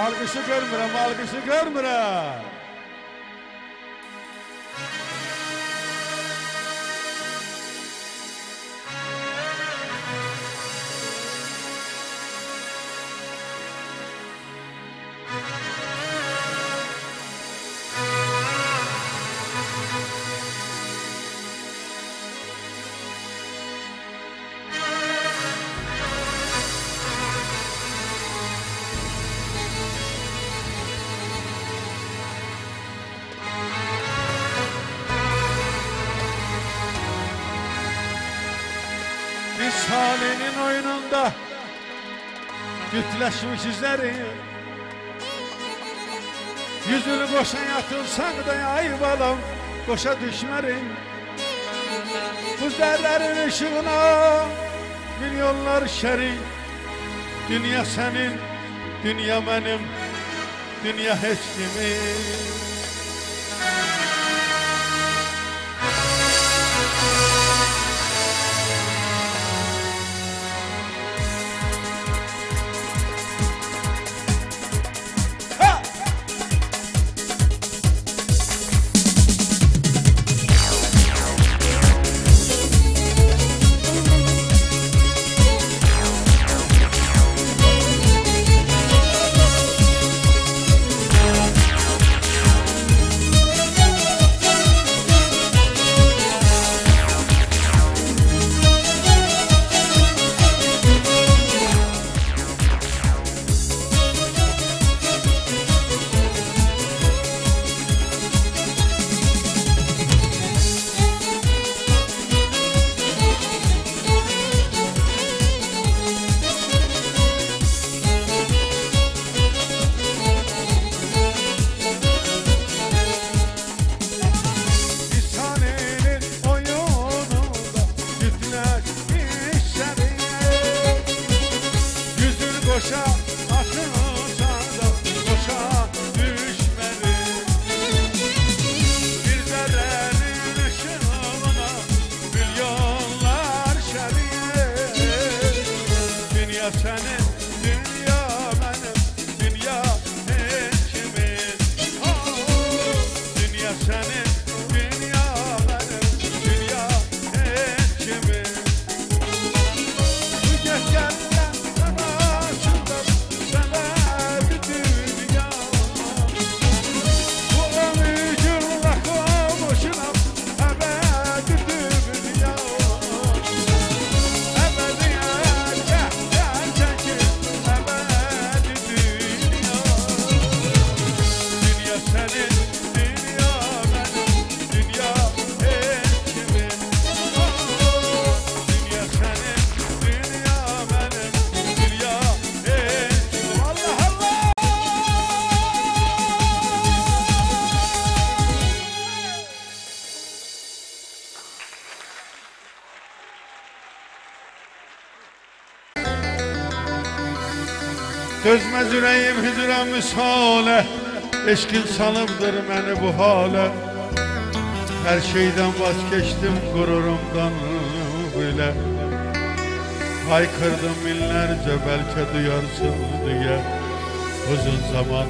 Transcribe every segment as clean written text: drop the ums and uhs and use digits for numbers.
Alkışı görmürəm, alkışı görmürəm. Risale'nin oyununda gütleşmiş izleri, yüzünü koşan yatılsan da ay balam koşa düşmerin. Bu zerlerin ışığına milyonlar şerik. Dünya senin, dünya benim, dünya hiç kimin. Koşa atılsan da koşa düşmedim. Bir zerrenin ışığına milyonlar şerik. Dünya senin, dünya benim, dünya hiç kimin. Dünya senin, dünya benim, dünya hiç kimin. Bu geceler dözmez yüreğim hüzüre misale, eşkin salıbdır beni bu hale. Her şeyden vazgeçtim gururumdan bile. Haykırdım binlerce belki duyarsın diye. Uzun zaman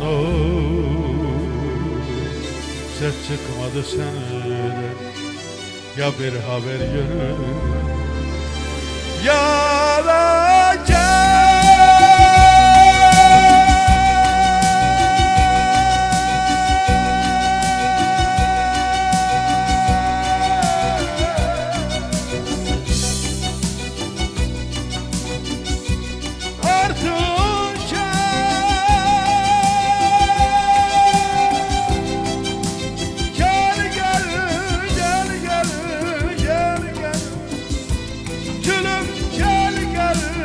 ses çıkmadı senden. Ya bir haber yürü ya da gel. Gel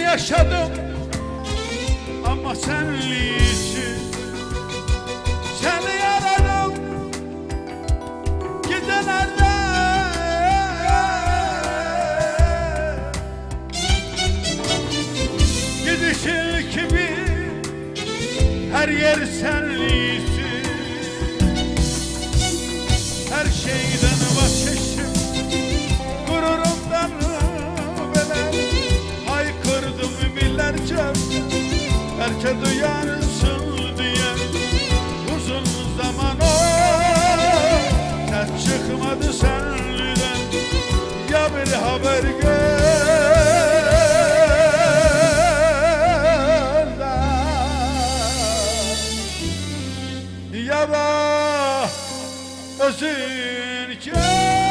yaşadım ama senlisin. Seni yaradım gidenlerde, gidişin gibi her yer senlisin. Her şeyden vazgeçtim, gururumdan böyle haykırdım binlerce, belki duyarsın diye. Uzun zaman o ses çıkmadı senden, ya bir haber gönder ya da özün gel.